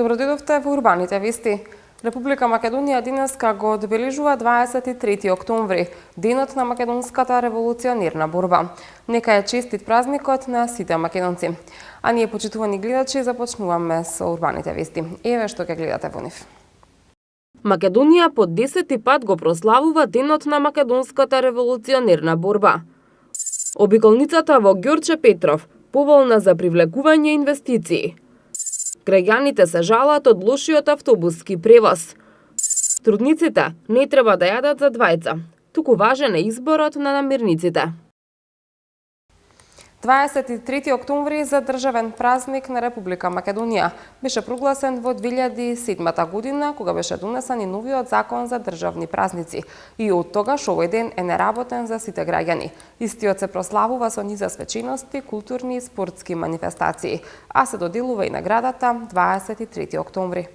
Добродојдовте во Урбаните вести. Република Македонија денеска го одбележува 23 октомври, денот на македонската револуционерна борба. Нека е честит празникот на сите македонци. А ние, почитувани гледачи, започнуваме со Урбаните вести. Еве што ќе гледате во нив. Македонија по 10-ти пат го прославува денот на македонската револуционерна борба. Обиколницата во Ѓорче Петров поволна за привлекување инвестиции. Граѓаните се жалат од лошиот автобуски превоз. Трудниците не треба да јадат за двајца, туку важен е изборот на намирниците. 23 октомври за државен празник на Република Македонија беше прогласен во 2007 година, кога беше донесен и новиот закон за државни празници. И од тогаш овој ден е неработен за сите граѓани. Истиот се прославува со низа свечености, културни и спортски манифестации, а се доделува и наградата 23 октомври.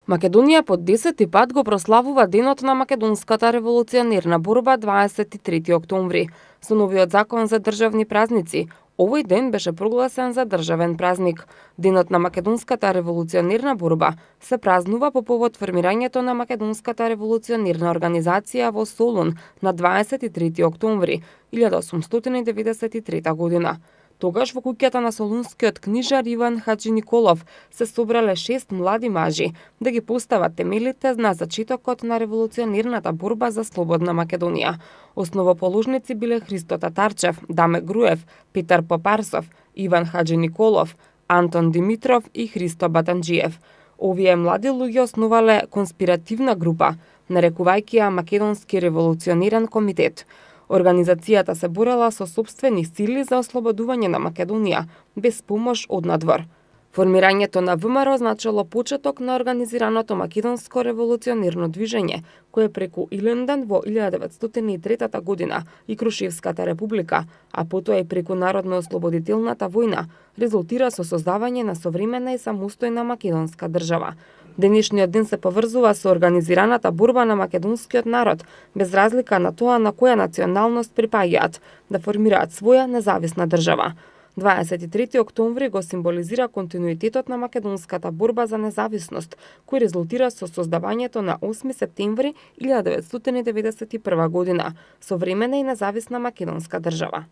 Македонија по 10-ти пат го прославува денот на македонската револуционерна борба 23 октомври. Со новиот закон за државни празници, овој ден беше прогласен за државен празник. Денот на македонската револуционерна борба се празнува по повод формирањето на македонската револуционерна организација во Солун на 23 октомври 1893 година. Тогаш во куќата на солунскиот книжар Иван Хаджи Николов се собрале 6 млади мажи да ги постават темелите на зачетокот на револуционерната борба за слободна Македонија. Основоположници биле Христо Татарчев, Даме Груев, Петар Попарсов, Иван Хаджи Николов, Антон Димитров и Христо Батанџиев. Овие млади луѓе основале конспиративна група, нарекувајќи ја Македонски револуционерен комитет. Организацијата се борела со сопствени сили за ослободување на Македонија, без помош од надвор. Формирањето на ВМРО значило почеток на организираното македонско револуционерно движење, кое преку Иленден во 1903 година и Крушевската република, а потоа и преку Народно-ослободителната војна, резултира со создавање на современа и самостојна македонска држава. Денешниот ден се поврзува со организираната борба на македонскиот народ, без разлика на тоа на која националност припаѓаат, да формираат своја независна држава. 23 октомври го символизира континуитетот на македонската борба за независност, кој резултира со создавањето на 8 септември 1991 година, современа и независна македонска држава.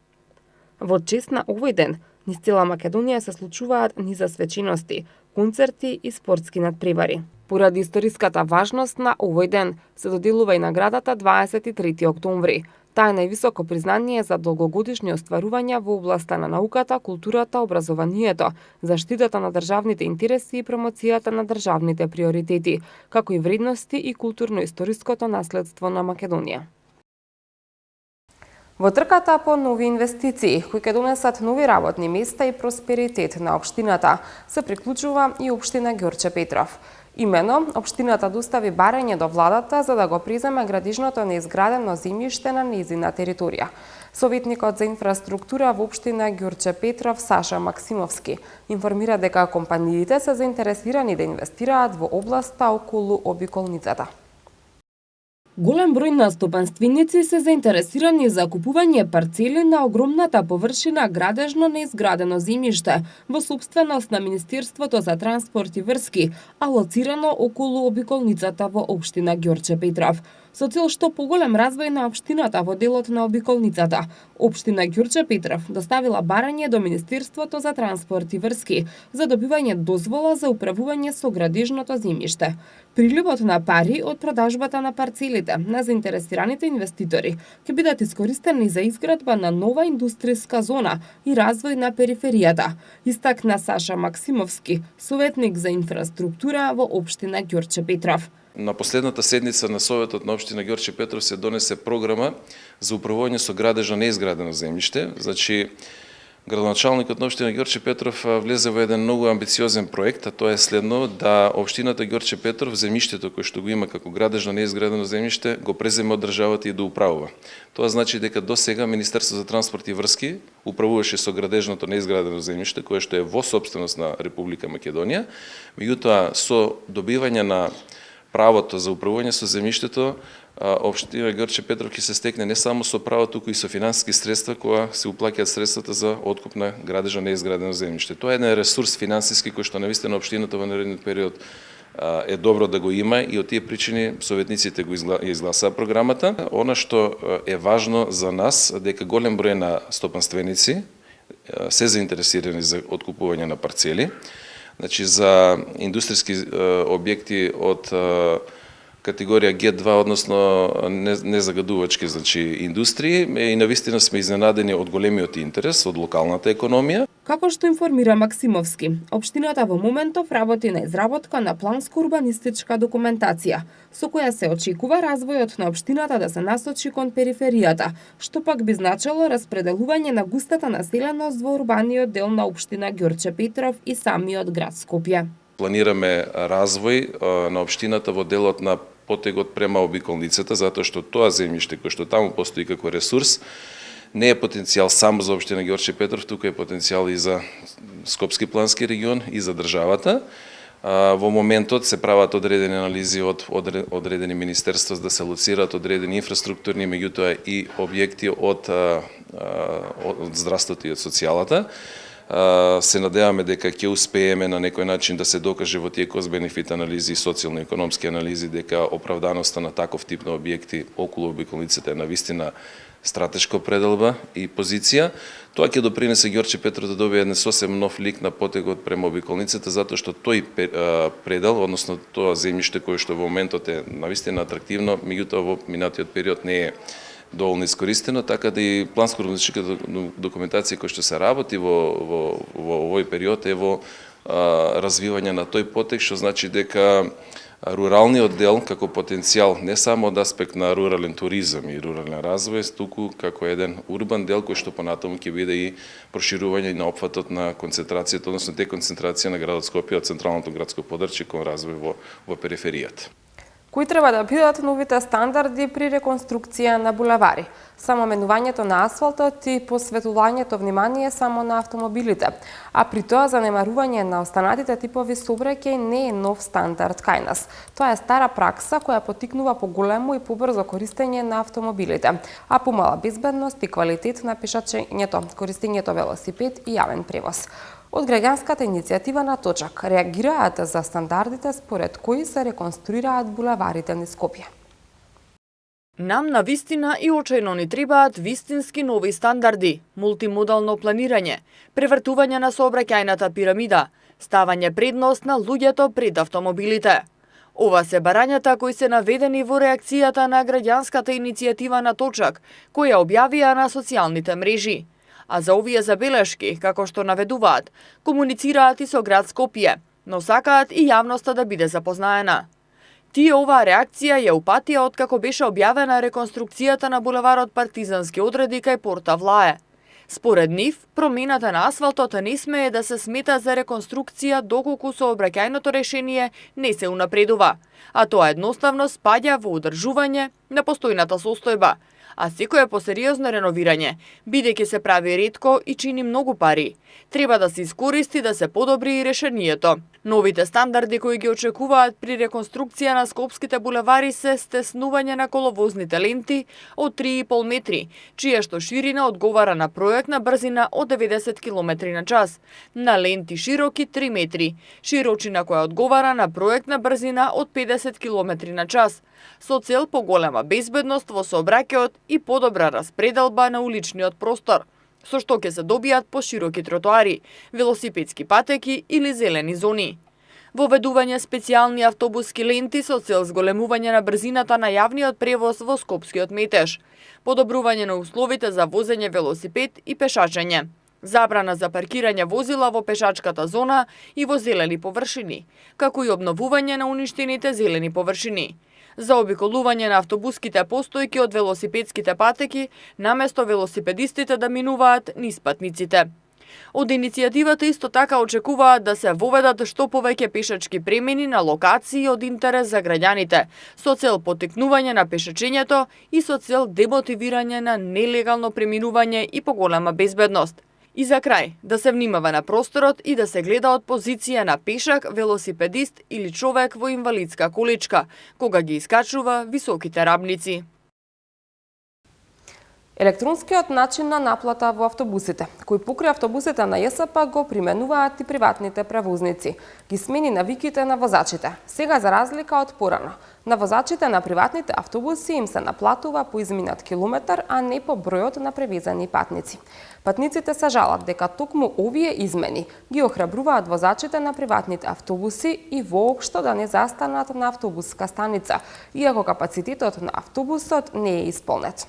Во чест на овој ден, низ цела Македонија се случуваат низа свечености, концерти и спортски надпревари. Поради историската важност на овој ден се доделува и наградата 23 октомври. Таа е највисоко признание за долгогодишни остварувања во областа на науката, културата, образованието, заштитата на државните интереси и промоцијата на државните приоритети, како и вредности и културно-историското наследство на Македонија. Во трката по нови инвестиции, кои ќе донесат нови работни места и просперитет на општината, се приклучува и општина Ѓорче Петров. Имено, општината достави барање до владата за да го преземе градижното неизградено земјиште на нејзина територија. Советникот за инфраструктура во општина Ѓорче Петров Саша Максимовски информира дека компаниите се заинтересирани да инвестираат во областа околу обиколницата. Голем број настопанственици се заинтересирани за купување парцели на огромната површина градежно неизградено земјиште во сопственост на Министерството за транспорт и врски, алоцирано околу обиколницата во општина Ѓорче Петров. Со цел што поголем развој на општината во делот на обиколницата, општина Ѓорче Петров доставила барање до Министерството за транспорт и врски за добивање дозвола за управување со градежното земјиште. Приливот на пари од продажбата на парцелите на заинтересираните инвеститори ќе бидат искористени за изградба на нова индустријска зона и развој на периферијата, истакна Саша Максимовски, советник за инфраструктура во општина Ѓорче Петров. На последната седница на Советот на општина Ѓорче Петров се донесе програма за управување со градежно неизградено земјиште. Значи, градоначалникот на општина Ѓорче Петров влезе во еден многу амбициозен проект, а тоа е следно да општината Ѓорче Петров земјиштето кое што го има како градежно неизградено земјиште го преземе од државата и да управува. Тоа значи дека до сега Министерството за транспорт и врски управуваше со градежното неизградено земјиште кое што е во сопственост на Република Македонија, меѓутоа со добивање на правото за управување со земјиштето општина Ѓорче Петров ќе се стекне не само со право, туку и со финансиски средства кога се уплаќаат средствата за откуп на градежа неизградено земјиште. Тоа е еден ресурс финансиски кој што навистина општината во наредниот период е добро да го има и од тие причини советниците го изгласаа програмата. Она што е важно за нас дека голем број на стопанственици се заинтересирани за откупување на парцели. Значи за индустријски објекти од категорија Г2, односно незагадувачки, значи индустрии, и навистина сме изненадени од големиот интерес од локалната економија. Како што информира Максимовски, општината во моментов работи на изработка на планско-урбанистичка документација, со која се очекува развојот на општината да се насочи кон периферијата, што пак би значело распределување на густата населеност во урбаниот дел на општина Ѓорче Петров и самиот град Скопје. Планираме развој на општината во делот на потегот према обиколницата, затоа што тоа земјиште кој што таму постои како ресурс не е потенцијал само за општина Ѓорче Петров, туку е потенцијал и за Скопски плански регион и за државата. Во моментот се прават одредени анализи од одредени министерства за да се лоцираат одредени инфраструктурни, меѓутоа и објекти од здравството и од социјалата. Се надеваме дека ќе успееме на некој начин да се докаже во тие кост-бенефит анализи и социјално-економски анализи дека оправданоста на таков тип на објекти околу обиколницата е навистина стратешка пределба и позиција. Тоа ќе допринесе Ѓорче Петров да добие еден сосем нов лик на потегот према обиколницата, затоа што тој предел, односно тоа земјиште кое што во моментот е навистина атрактивно, меѓутоа во минатиот период не е доволно искористено, така да и планско-урбанистичка документација која што се работи во овој период е во развивање на тој потек, што значи дека руралниот дел како потенцијал не само од аспект на рурален туризам и рурален развој, туку како еден урбан дел кој што понатаму ќе биде и проширување на опфатот на концентрацијата, односно деконцентрација на градот Скопје од централното градско подрачје кон развој во периферијата. Кои треба да бидат новите стандарди при реконструкција на булевари? Само менувањето на асфалтот и посветувањето внимание само на автомобилите, а при тоа занемарување на останатите типови сообраќај не е нов стандард кај нас. Тоа е стара пракса која поттикнува поголемо и побрзо користење на автомобилите, а помала безбедност и квалитет на пешачењето, користењето велосипед и јавен превоз. Од граѓанската иницијатива на Точак реагираат за стандардите според кои се реконструираат булеварите низ Скопје. Нам на вистина и очајно ни требаат вистински нови стандарди, мултимодално планирање, превртување на сообраќајната пирамида, ставање предност на луѓето пред автомобилите. Ова се барањата кои се наведени во реакцијата на граѓанската иницијатива на Точак, која објавија на социјалните мрежи. А за овие забелешки, како што наведуваат, комуницираат и со град Скопје, но сакаат и јавноста да биде запознаена. Тие оваа реакција ја упатија откако беше објавена реконструкцијата на булеварот Партизански одреди кај порта Влае. Според нив, промената на асфалтот не смее да се смета за реконструкција доколку сообраќајното решение не се унапредува, а тоа едноставно спаѓа во одржување на постојната состојба, а секое посериозно реновирање, бидејќи се прави ретко и чини многу пари, треба да се искористи да се подобри и решението. Новите стандарди кои ги очекуваат при реконструкција на скопските булевари се стеснување на коловозните ленти од 3,5 метри, чија што ширина одговара на проектна брзина од 90 км на час, на ленти широки 3 метри, широчина која одговара на проектна брзина од 50 км на час, со цел поголема безбедност во сообраќајот и подобра распределба на уличниот простор, со што ќе се добијат пошироки тротоари, велосипедски патеки или зелени зони. Воведување специјални автобуски ленти со цел зголемување на брзината на јавниот превоз во скопскиот метеж, подобрување на условите за возење велосипед и пешачење, забрана за паркирање возила во пешачката зона и во зелени површини, како и обновување на уништените зелени површини, за обиколување на автобуските постојки од велосипедските патеки, наместо велосипедистите да минуваат низ патниците. Од иницијативата исто така очекуваат да се воведат што повеќе пешачки премини на локации од интерес за граѓаните, со цел поттикнување на пешачењето и со цел демотивирање на нелегално преминување и поголема безбедност. И за крај, да се внимава на просторот и да се гледа од позиција на пешак, велосипедист или човек во инвалидска количка, кога ги искачува високите рабници. Електронскиот начин на наплата во автобусите, кој покрај автобусите на ЈСП го применуваат и приватните превозници, ги смени навиките на возачите. Сега, за разлика од порано, на возачите на приватните автобуси им се наплатува по изминат километар, а не по бројот на превезени патници. Патниците се жалат дека токму овие измени ги охрабруваат возачите на приватните автобуси и воопшто да не застанат на автобуска станица, иако капацитетот на автобусот не е исполнет.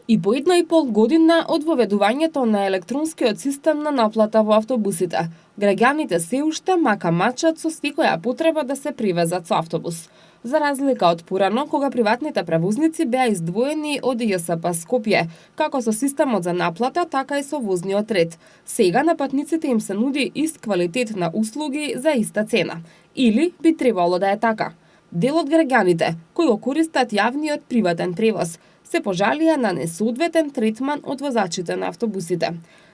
И по 1,5 година од воведувањето на електронскиот систем на наплата во автобусите, граѓаните се уште мака мачат со секоја потреба да се привезат со автобус. За разлика од порано, кога приватните превозници беа издвоени од ЈСП Скопје, како со системот за наплата, така и со возниот ред. Сега на патниците им се нуди ист квалитет на услуги за иста цена. Или би требало да е така. Дел од граѓаните, кои го користат јавниот приватен превоз, се пожалија на несоодветен третман од возачите на автобусите.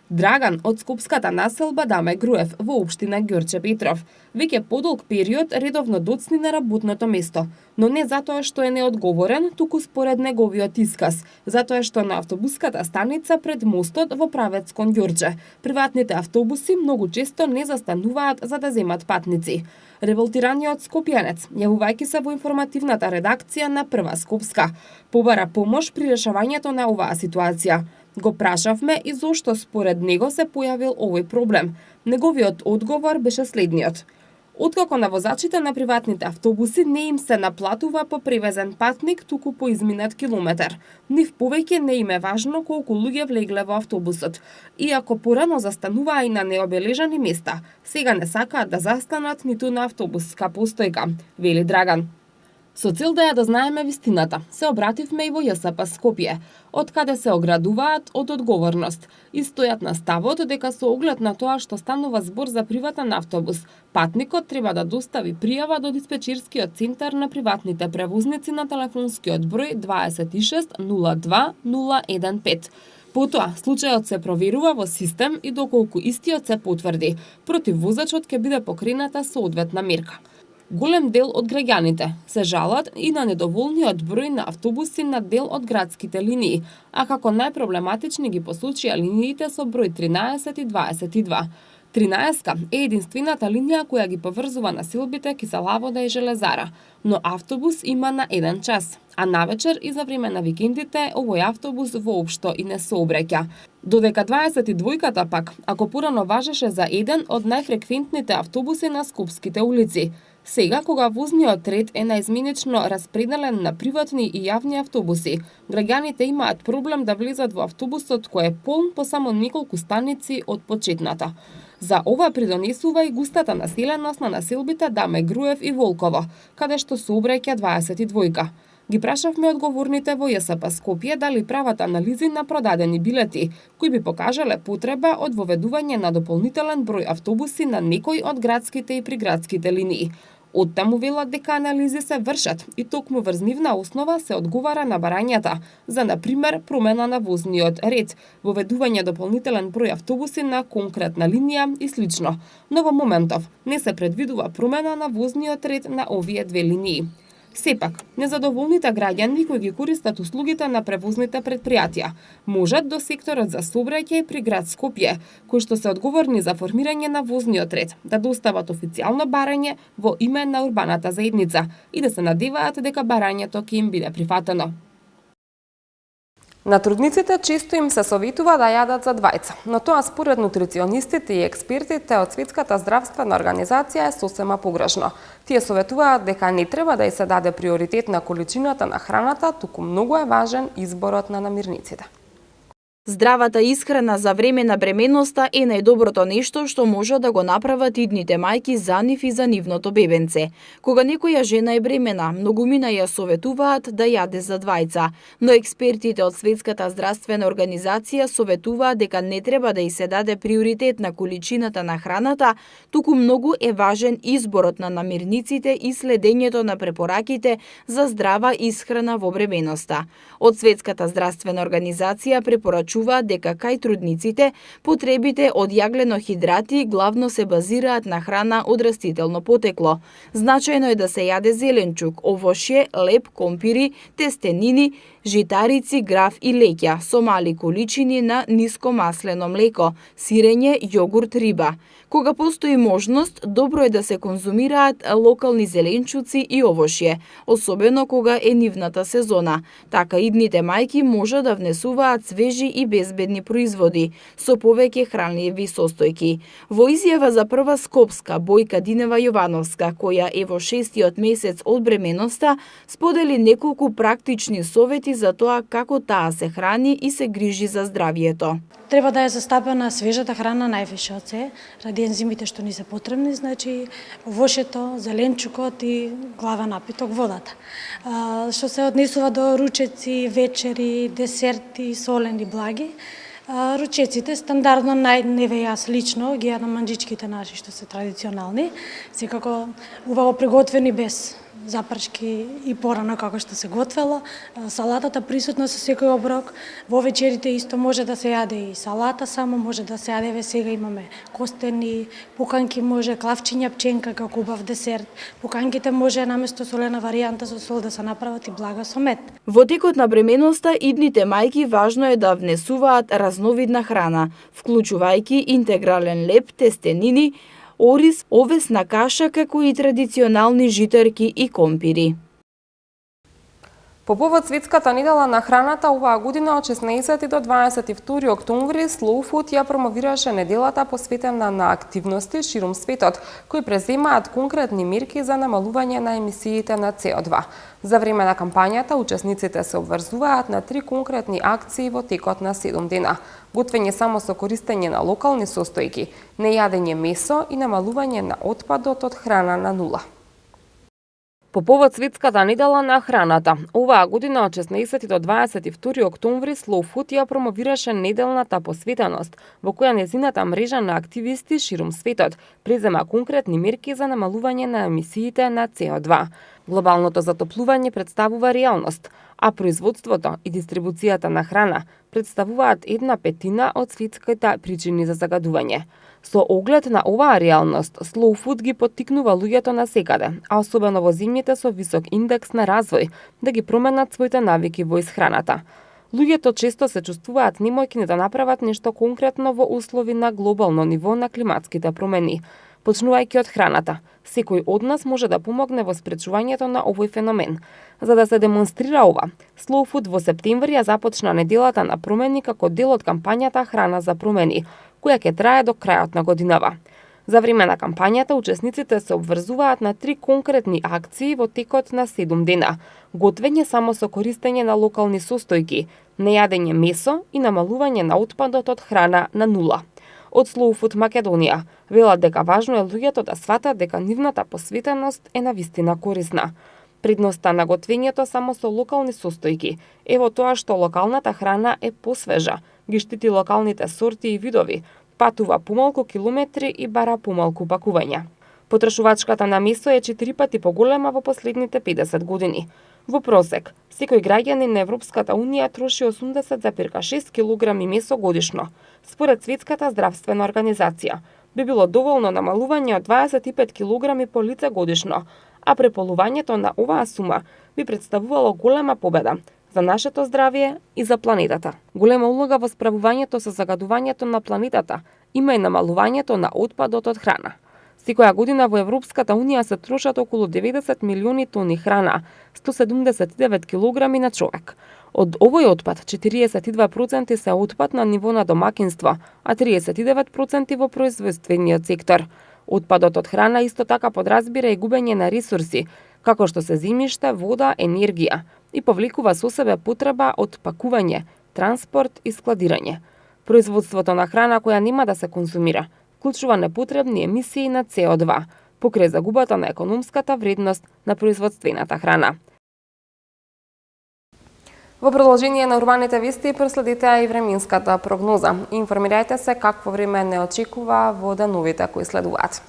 Драган од скопската населба Даме Груев во општина Ѓорче Петров веќе подолг период редовно доцни на работното место, но не затоа што е неодговорен, туку според неговиот исказ, затоа што на автобуската станица пред мостот во правец кон Ѓорче приватните автобуси многу често не застануваат за да земат патници. Револтираниот скопјанец, јавувајќи се во информативната редакција на Прва Скопска, побара помош при решавањето на оваа ситуација. Го прашавме и зошто според него се појавил овој проблем. Неговиот одговор беше следниот. Откако на возачите на приватните автобуси не им се наплатува по превезен патник, туку по изминат километар. Нив повеќе не им е важно колку луѓе влегле во автобусот. Иако порано застануваа и на необележани места, сега не сакаат да застанат ниту на автобуска постојка, вели Драган. Со цел да ја дознаеме вистината, се обративме и во ЈСП Скопје, од каде се оградуваат од одговорност и стојат на ставот дека со оглед на тоа што станува збор за приватен автобус, патникот треба да достави пријава до диспечерскиот центар на приватните превозници на телефонскиот број 26 02 015. Потоа, случајот се проверува во систем и доколку истиот се потврди, против возачот ќе биде покрената соодветна мерка. Голем дел од граѓаните се жалат и на недоволниот број на автобуси на дел од градските линии, а како најпроблематични ги посочија линиите со број 13 и 22. 13 е единствената линија која ги поврзува населбите Киселавода и Железара, но автобус има на 1 час, а навечер и за време на викендите овој автобус воопшто и не сообраќа. Додека 22-ката пак, ако порано важеше за еден од најфреквентните автобуси на скопските улици, сега, кога возниот ред е наизменично распределен на приватни и јавни автобуси, граѓаните имаат проблем да влезат во автобусот кој е полн по само неколку станици од почетната. За ова придонесува и густата населеност на населбите Даме Груев и Волково, каде што сообраќа 22-ка. Ги прашавме одговорните во ЈСП Скопје дали прават анализи на продадени билети, кои би покажале потреба од воведување на дополнителен број автобуси на некои од градските и приградските линии. Оттаму велат дека анализи се вршат и токму врз нивна основа се одговара на барањата за, например, промена на возниот ред, воведување дополнителен број автобуси на конкретна линија и слично. Но во моментов не се предвидува промена на возниот ред на овие две линии. Сепак, незадоволните граѓани кои ги користат услугите на превозните предпријатија можат до секторот за сообраќај при град Скопје, кои што се одговорни за формирање на возниот ред, да достават официјално барање во име на урбаната заедница и да се надеваат дека барањето ќе им биде прифатено. На трудниците често им се советува да јадат за двајца, но тоа според нутриционистите и експертите од Светската здравствена организација е сосема погрешно. Тие советуваат дека не треба да ѝ се даде приоритет на количината на храната, туку многу е важен изборот на намирниците. Здравата исхрана за време на бременоста е најдоброто нешто што може да го направат идните мајки за нив и за нивното бебенце. Кога некоја жена е бремена, многумина ја советуваат да јаде за двајца, но експертите од Светската здравствена организација советуваат дека не треба да ѝ се даде приоритет на количината на храната, туку многу е важен изборот на намирниците и следењето на препораките за здрава исхрана во бременоста. Од Светската здравствена организација препорачуваат посочуваат дека кај трудниците потребите од јагленохидрати главно се базираат на храна од растително потекло. Значајно е да се јаде зеленчук, овошје, леб, компири, тестенини, житарици, граф и леќа со мали количини на нискомаслено млеко, сирење, јогурт, риба. Кога постои можност, добро е да се конзумираат локални зеленчуци и овошје, особено кога е нивната сезона. Така идните мајки може да внесуваат свежи и безбедни производи со повеќе хранливи состојки. Во изјава за прва Скопска, Бојка Динева Јовановска, која е во 6-тиот месец од бременоста, сподели неколку практични совети за тоа како таа се храни и се грижи за здравието. Треба да е застапена свежата храна највише од се, ради ензимите што ни се потребни, значи овошето, зеленчукот и глава напиток водата. Што се однесува до ручеци, вечери, десерти, солени благи, ручеците стандардно најневе јас лично ги јадам манџичките наши што се традиционални, секако убаво приготвени без запршки и порано како што се готвело. Салатата присутна со секој оброк. Во вечерите исто може да се јаде и салата само, може да се јаде, сега имаме костени, пуканки може, клавчиња пченка како убав десерт. Пуканките може наместо солена варијанта со сол да се направат и блага со мед. Во текот на бременоста идните мајки важно е да внесуваат разновидна храна, вклучувајќи интегрален леб, тестенини, ориз, овесна каша, како и традиционални житарки и компири. По повод Светската недела на храната оваа година од 16 до 22 октомври Slow Food ја промовираше неделата посветена на активности ширум светот, кои преземаат конкретни мерки за намалување на емисиите на CO2. За време на кампањата учесниците се обврзуваат на 3 конкретни акции во текот на 7 дена. Готвење само со користење на локални состојки, нејадење месо и намалување на отпадот од храна на нула. По повод Светската недела на храната, оваа година од 16 до 22 октомври Slow Food ја промовираше неделната посветеност, во која нејзината мрежа на активисти ширум светот презема конкретни мерки за намалување на емисиите на CO2. Глобалното затоплување представува реалност, а производството и дистрибуцијата на храна представуваат 1/5 од светските причини за загадување. Со оглед на оваа реалност, Slow Food ги поттикнува луѓето на секаде, а особено во земјите со висок индекс на развој, да ги променат своите навики во исхраната. Луѓето често се чувствуваат немојки да направат нешто конкретно во услови на глобално ниво на климатските промени. Почнувајќи од храната, секој од нас може да помогне во спречувањето на овој феномен. За да се демонстрира ова, Slow Food во септември ја започна неделата на промени како дел од кампањата Храна за промени, која ќе трае до крајот на годинава. За време на кампањата учесниците се обврзуваат на 3 конкретни акции во текот на 7 дена. Готвење само со користење на локални состојки, нејадење месо и намалување на отпадот од храна на нула. Од Slow Food Македонија велат дека важно е луѓето да сватат дека нивната посветеност е навистина корисна. Предноста на готвењето само со локални состојки е во тоа што локалната храна е посвежа, ги штити локалните сорти и видови, патува помалку километри и бара помалку пакувања. Потрошувачката на месо е 4 пати поголема во последните 50 години. Во просек, секој граѓанин на Европската Унија троши 80,6 килограми месо годишно. Според Светската здравствена организација, би било доволно намалување од 25 килограми по лице годишно, а преполувањето на оваа сума би представувало голема победа за нашето здравје и за планетата. Голема улога во справувањето со загадувањето на планетата има и намалувањето на отпадот од храна. Секоја година во Европската Унија се трошат околу 90 милиони тони храна, 179 килограми на човек. Од овој отпад, 42% се отпад на ниво на домакинство, а 39% во производствениот сектор. Отпадот од храна исто така подразбира и губење на ресурси, како што се земјиште, вода, енергија, и повлекува со себе потреба од пакување, транспорт и складирање. Производството на храна која нема да се конзумира, вклучува непотребни емисии на CO2, покрај загубата на економската вредност на производствената храна. Во продолжение на урбаните вести проследете и временската прогноза. Информирајте се какво време не очекува во деновите кои следуваат.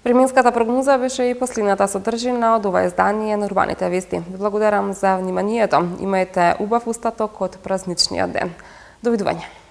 Временската прогноза беше и последната содржина од ова издание на Урбаните вести. Ви благодарам за вниманието. Имајте убав устаток од празничниот ден. Довидување.